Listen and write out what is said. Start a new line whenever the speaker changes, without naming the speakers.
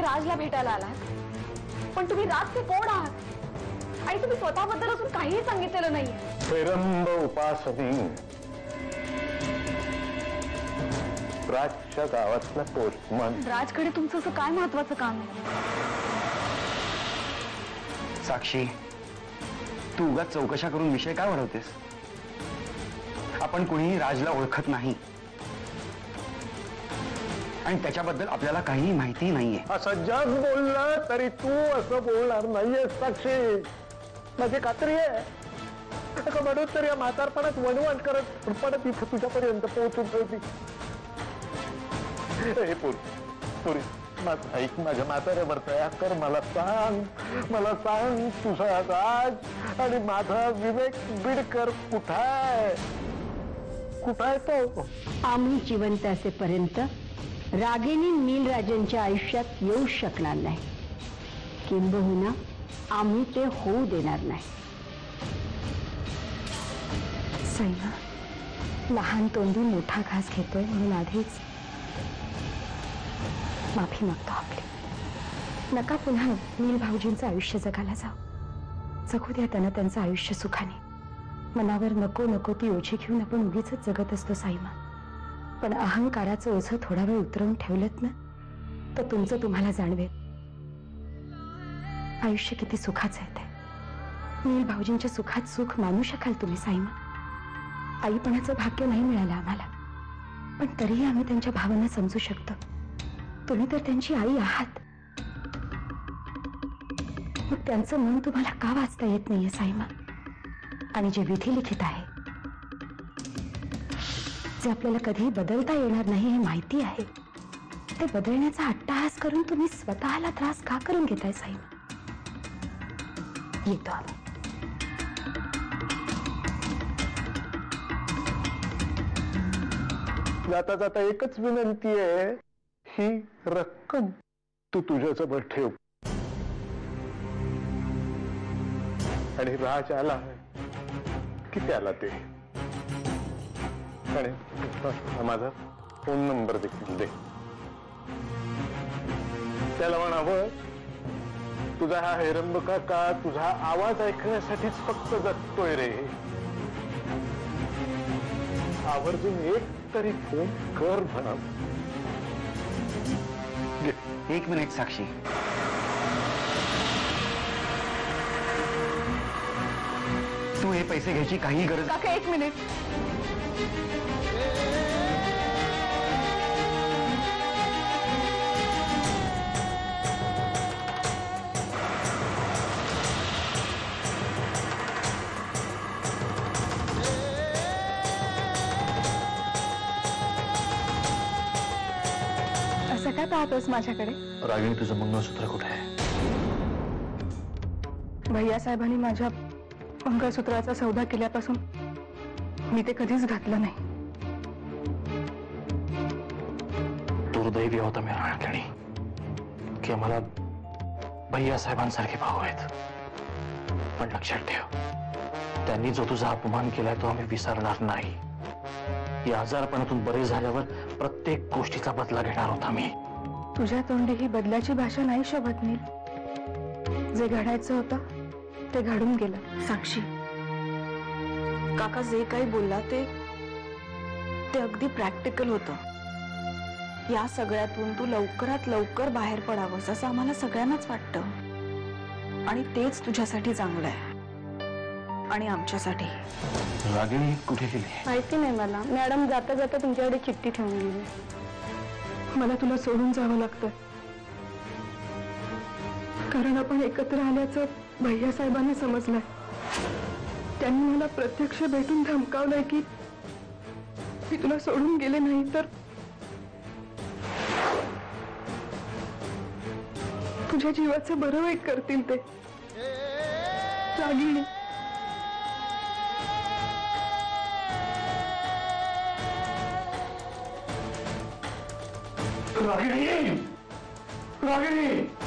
राजला भेटायला आलात, पण तुम्ही राजचे कोण आहात आणि तुम्ही स्वतःबद्दल अजून काहीही सांगितलेलं नाहीये.
हेरंब उपासनी, राजच्या गावातला पोस्टमन.
राजकडे तुमचं असं काय महत्वाचं काम आहे?
साक्षी, तू उगाच चौकशा करून विषय काय वाढवतेस? आपण कुणीही राजला ओळखत नाही आणि त्याच्याबद्दल आपल्याला काहीही माहिती नाहीये.
असं जग बोललं तरी तू असं बोलणार नाहीयेस साक्षी, माझी खात्री आहे. म्हणून तर या म्हातारपणात वणवण करत परत इथं तुझ्यापर्यंत पोहोचून ठेवती. हे पुरी, ऐक, माझ्या म्हाताऱ्यावर दया कर. मला सांग तुझा राज आणि माझा विवेक बिडकर कुठाय तो?
आम्ही जिवंत असेपर्यंत रागिणी नीलराजांच्या आयुष्यात येऊ शकणार नाही, किंबहुना आम्ही ते होऊ देणार नाही.
सैना, लहान तोंडी मोठा घास घेतोय म्हणून आधीच माफी मागतो आपली. नका पुन्हा नील भाऊजींचं आयुष्य जगायला जाऊ. जगू द्या त्यांना त्यांचं आयुष्य सुखाने. मनावर नको नको ती ओझी घेऊन आपण उगीच जगत असतो साईमा. पण अहंकाराचं ओझं थोडा वेळ उतरवून ठेवलंत ना, तर तुमचं तुम्हाला जाणवेल आयुष्य किती सुखाचं आहे ते. नील भाऊजींच्या सुखात सुख मानू शकाल तुम्ही साईमा. आईपणाचं भाग्य नाही मिळालं आम्हाला, पण तरीही आम्ही त्यांच्या भावना समजू शकतो. तुम्ही तर त्यांची आई आहात. मग त्यांचं मन तुम्हाला का वाचता येत नाहीये साईमा? आणि जे विधी लिखित आहे, जे आपल्याला कधीही बदलता येणार नाही हे माहिती आहे, ते बदलण्याचा अट्टहास करून तुम्ही स्वतःला त्रास का करून घेताय साईमा? येतो आम्ही.
जाता जाता एकच विनंती आहे, ही रक्कम तू तुझ्याजवळ ठेव. आणि राज आला किती आला ते, आणि माझा फोन नंबर देखील दे. त्याला म्हणावं, तुझा हा हेरंब काका तुझा आवाज ऐकण्यासाठीच फक्त जगतोय रे. आवर्जून एक तरी फोन कर म्हणा.
एक मिनिट साक्षी, तू हे पैसे घ्यायची काही गरज.
काका एक मिनिट. असं काय पाहतोस माझ्याकडे?
रागिणी, तुझं मंगळसूत्र कुठे आहे?
भैया साहेबांनी माझ्या मंगळसूत्राचा सौदा केल्यापासून मी ते कधीच घातलं नाही.
दुर्दैवी होता मी रागिणी की आम्हाला भैया साहेबांसारखे भाऊ आहेत. पण लक्षात ठेव, त्यांनी जो तुझा अपमान केलाय तो आम्ही विसरणार नाही. या आजारपणातून बरे झाल्यावर प्रत्येक गोष्टीचा बदला घेणार होता मी.
तुझ्या तोंडी ही बदलाची भाषा नाही शोभत नील. जे घडायचं होतं ते घडून गेलं. साक्षी, काका जे काही बोलला ते अगदी प्रॅक्टिकल होतं. या सगळ्यातून तू लवकरात लवकर बाहेर पडावंस असं आम्हाला सगळ्यांनाच वाटतं. आणि तेच तुझ्यासाठी चांगलं आहे आणि आमच्यासाठी.
रागिणी कुठे गेली?
माहिती नाही मला. मॅडम जाता जाता तुमच्याकडे चिठ्ठी ठेवून गेली. मला तुला सोडून जावं लागतं, कारण आपण एकत्र आल्याचं भैया साहेबांनी समजलंय. त्यांनी मला प्रत्यक्ष भेटून धमकावलंय की मी तुला सोडून गेले नाही तर तुझ्या जीवाचं बरं वाईट करतील ते. रागिणी,
रागिणी, रागिणी.